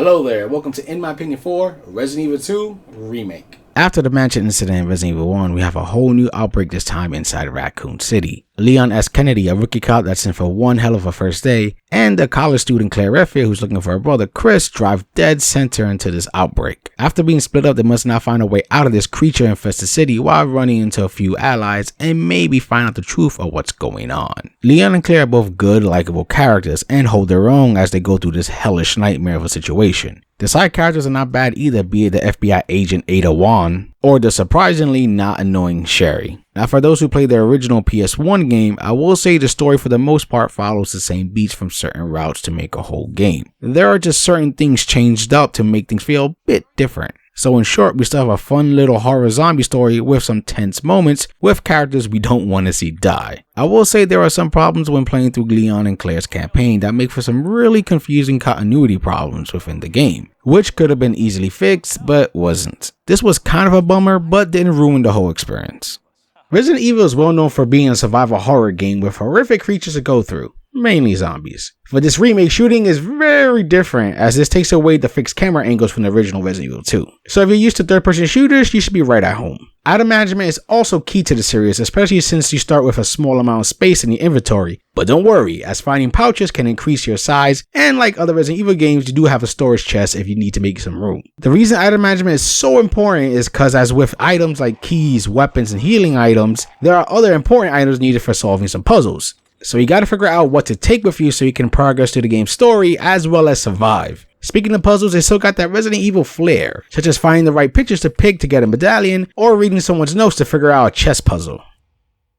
Hello there, welcome to In My Opinion 4, Resident Evil 2 Remake. After the mansion incident in Resident Evil 1, we have a whole new outbreak this time inside Raccoon City. Leon S. Kennedy, a rookie cop that's in for one hell of a first day, and a college student Claire Redfield who's looking for her brother Chris drive dead center into this outbreak. After being split up, they must now find a way out of this creature-infested city while running into a few allies and maybe find out the truth of what's going on. Leon and Claire are both good, likable characters and hold their own as they go through this hellish nightmare of a situation. The side characters are not bad either, be it the FBI agent Ada Wong or the surprisingly not annoying Sherry. Now for those who played the original PS1 game, I will say the story for the most part follows the same beats from certain routes to make a whole game. There are just certain things changed up to make things feel a bit different. So in short, we still have a fun little horror zombie story with some tense moments with characters we don't want to see die. I will say there are some problems when playing through Leon and Claire's campaign that make for some really confusing continuity problems within the game, which could have been easily fixed but wasn't. This was kind of a bummer but didn't ruin the whole experience. Resident Evil is well known for being a survival horror game with horrific creatures to go through, mainly zombies. For this remake, shooting is very different as this takes away the fixed camera angles from the original Resident Evil 2. So if you're used to third-person shooters, you should be right at home. Item management is also key to the series, especially since you start with a small amount of space in your inventory. But don't worry, as finding pouches can increase your size, and like other Resident Evil games, you do have a storage chest if you need to make some room. The reason item management is so important is because as with items like keys, weapons, and healing items, there are other important items needed for solving some puzzles. So you gotta figure out what to take with you so you can progress through the game's story as well as survive. Speaking of puzzles, they still got that Resident Evil flair, such as finding the right pictures to pick to get a medallion or reading someone's notes to figure out a chess puzzle.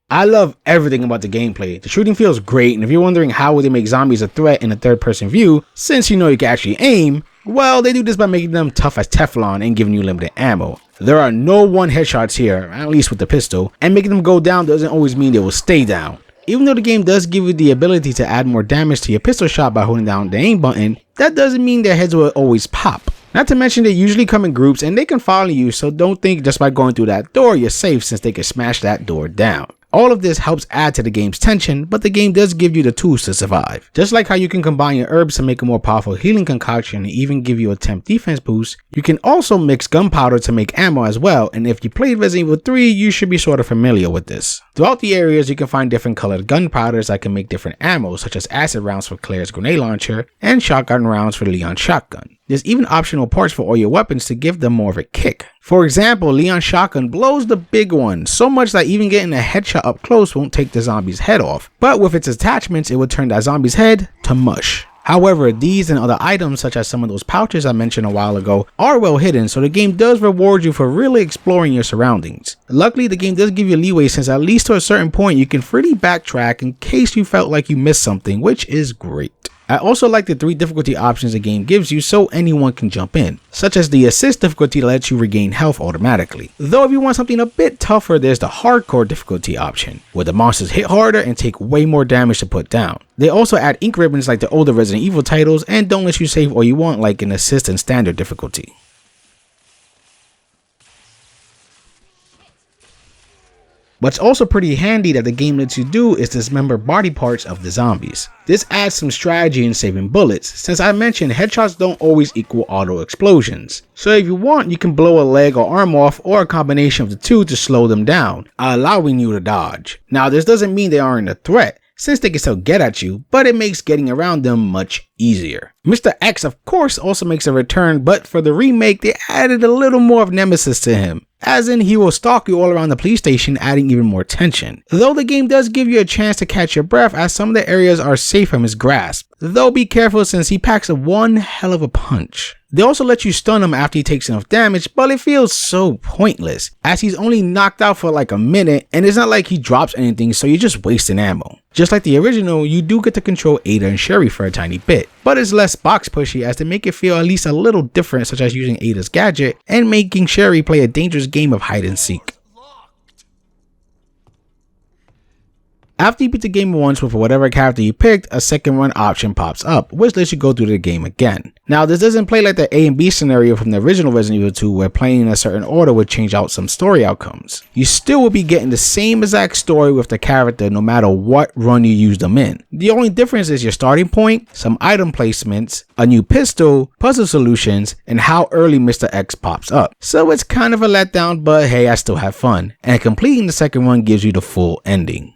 I love everything about the gameplay. The shooting feels great, and if you're wondering how would they make zombies a threat in a third-person view, since you know you can actually aim, well, they do this by making them tough as Teflon and giving you limited ammo. There are no one headshots here, at least with the pistol, and making them go down doesn't always mean they will stay down. Even though the game does give you the ability to add more damage to your pistol shot by holding down the aim button, that doesn't mean their heads will always pop. Not to mention they usually come in groups and they can follow you, so don't think just by going through that door you're safe since they can smash that door down. All of this helps add to the game's tension, but the game does give you the tools to survive. Just like how you can combine your herbs to make a more powerful healing concoction and even give you a temp defense boost, you can also mix gunpowder to make ammo as well, and if you played Resident Evil 3, you should be sort of familiar with this. Throughout the areas, you can find different colored gunpowders that can make different ammo, such as acid rounds for Claire's grenade launcher and shotgun rounds for Leon's shotgun. There's even optional parts for all your weapons to give them more of a kick. For example, Leon's shotgun blows the big one, so much that even getting a headshot up close won't take the zombie's head off, but with its attachments it would turn that zombie's head to mush. However, these and other items such as some of those pouches I mentioned a while ago are well hidden, so the game does reward you for really exploring your surroundings. Luckily, the game does give you leeway since at least to a certain point you can freely backtrack in case you felt like you missed something, which is great. I also like the 3 difficulty options the game gives you so anyone can jump in, such as the assist difficulty that lets you regain health automatically. Though if you want something a bit tougher, there's the hardcore difficulty option, where the monsters hit harder and take way more damage to put down. They also add ink ribbons like the older Resident Evil titles and don't let you save all you want like in assist and standard difficulty. What's also pretty handy that the game lets you do is dismember body parts of the zombies. This adds some strategy in saving bullets, since I mentioned headshots don't always equal auto explosions. So if you want, you can blow a leg or arm off or a combination of the two to slow them down, allowing you to dodge. Now this doesn't mean they aren't a threat, since they can still get at you, but it makes getting around them much easier. Mr. X of course also makes a return, but for the remake they added a little more of Nemesis to him, as in he will stalk you all around the police station, adding even more tension. Though the game does give you a chance to catch your breath as some of the areas are safe from his grasp, though be careful since he packs one hell of a punch. They also let you stun him after he takes enough damage, but it feels so pointless as he's only knocked out for like a minute and it's not like he drops anything, so you're just wasting ammo. Just like the original, you do get to control Ada and Sherry for a tiny bit, but it's less box pushy as they make it feel at least a little different, such as using Ada's gadget and making Sherry play a dangerous game of hide and seek. After you beat the game once with whatever character you picked, a second run option pops up, which lets you go through the game again. Now, this doesn't play like the A and B scenario from the original Resident Evil 2 where playing in a certain order would change out some story outcomes. You still will be getting the same exact story with the character no matter what run you use them in. The only difference is your starting point, some item placements, a new pistol, puzzle solutions, and how early Mr. X pops up. So it's kind of a letdown, but hey, I still have fun, and completing the second run gives you the full ending.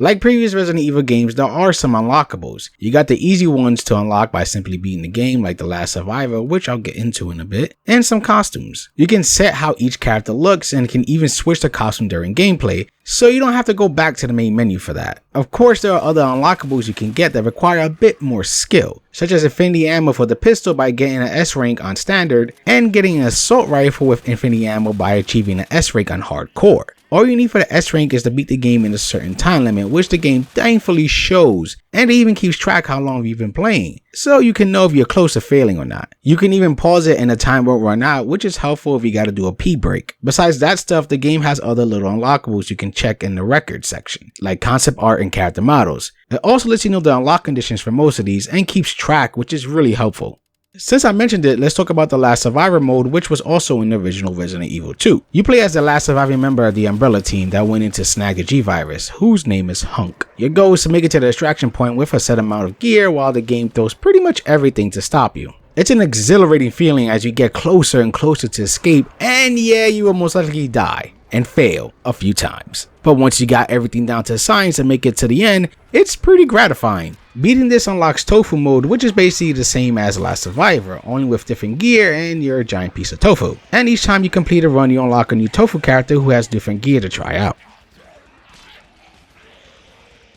Like previous Resident Evil games, there are some unlockables. You got the easy ones to unlock by simply beating the game, like The Last Survivor, which I'll get into in a bit, and some costumes. You can set how each character looks and can even switch the costume during gameplay, so you don't have to go back to the main menu for that. Of course, there are other unlockables you can get that require a bit more skill, such as infinity ammo for the pistol by getting an S rank on standard, and getting an assault rifle with infinity ammo by achieving an S rank on hardcore. All you need for the S rank is to beat the game in a certain time limit, which the game thankfully shows, and it even keeps track how long you've been playing, so you can know if you're close to failing or not. You can even pause it and the time won't run out, which is helpful if you gotta do a pee break. Besides that stuff, the game has other little unlockables you can check in the records section, like concept art and character models. It also lets you know the unlock conditions for most of these and keeps track, which is really helpful. Since I mentioned it, let's talk about the Last Survivor mode, which was also in the original Resident Evil 2. You play as the last surviving member of the Umbrella team that went in to snag the G-Virus, whose name is Hunk. Your goal is to make it to the extraction point with a set amount of gear while the game throws pretty much everything to stop you. It's an exhilarating feeling as you get closer and closer to escape, and yeah, you will most likely die and fail a few times. But once you got everything down to science and make it to the end, it's pretty gratifying. Beating this unlocks tofu mode, which is basically the same as Last Survivor, only with different gear and you're a giant piece of tofu. And each time you complete a run, you unlock a new tofu character who has different gear to try out.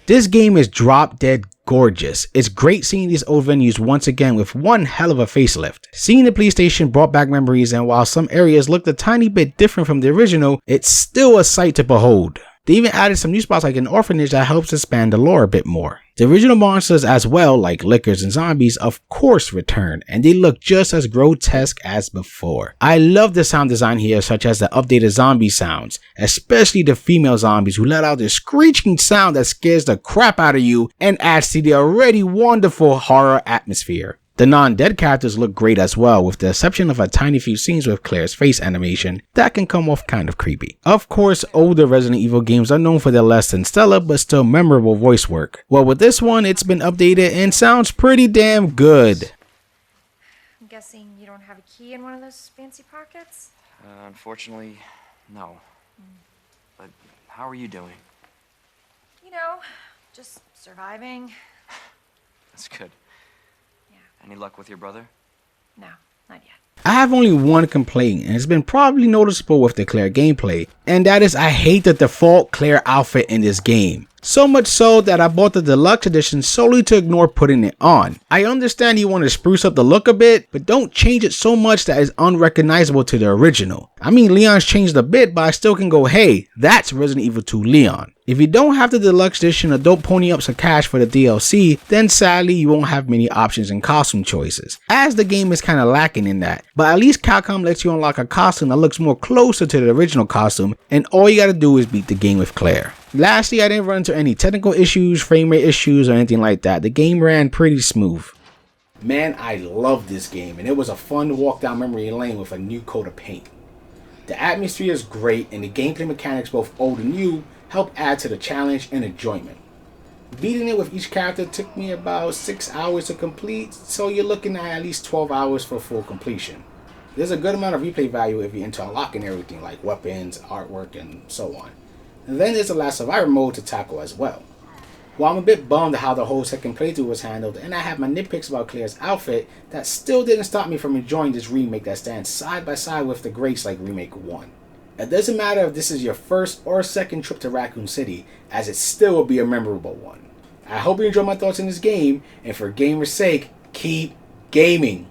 This game is drop dead gorgeous. It's great seeing these old venues once again with one hell of a facelift. Seeing the police station brought back memories, and while some areas looked a tiny bit different from the original, it's still a sight to behold. They even added some new spots like an orphanage that helps expand the lore a bit more. The original monsters as well, like lickers and zombies, of course return, and they look just as grotesque as before. I love the sound design here, such as the updated zombie sounds, especially the female zombies who let out this screeching sound that scares the crap out of you and adds to the already wonderful horror atmosphere. The non-dead characters look great as well, with the exception of a tiny few scenes with Claire's face animation that can come off kind of creepy. Of course, older Resident Evil games are known for their less than stellar but still memorable voice work. Well, with this one, it's been updated and sounds pretty damn good. I'm guessing you don't have a key in one of those fancy pockets? Unfortunately, no. But how are you doing? You know, just surviving. That's good. Any luck with your brother? No, not yet. I have only one complaint, and it's been probably noticeable with the Claire gameplay, and that is I hate the default Claire outfit in this game. So much so that I bought the deluxe edition solely to ignore putting it on. I understand you want to spruce up the look a bit, but don't change it so much that it's unrecognizable to the original. I mean, Leon's changed a bit, but I still can go, hey, that's Resident Evil 2 Leon. If you don't have the deluxe edition or don't pony up some cash for the DLC, then sadly you won't have many options and costume choices, as the game is kind of lacking in that. But at least Capcom lets you unlock a costume that looks more closer to the original costume, and all you gotta do is beat the game with Claire. Lastly, I didn't run into any technical issues, frame rate issues, or anything like that. The game ran pretty smooth. Man, I love this game, and it was a fun walk down memory lane with a new coat of paint. The atmosphere is great, and the gameplay mechanics, both old and new, help add to the challenge and enjoyment. Beating it with each character took me about 6 hours to complete, so you're looking at least 12 hours for full completion. There's a good amount of replay value if you're into unlocking everything like weapons, artwork, and so on. And then there's the Last Survivor mode to tackle as well. While I'm a bit bummed at how the whole second playthrough was handled, and I have my nitpicks about Claire's outfit, that still didn't stop me from enjoying this remake that stands side by side with the greats like Remake 1. It doesn't matter if this is your first or second trip to Raccoon City, as it still will be a memorable one. I hope you enjoy my thoughts in this game, and for gamers' sake, keep gaming.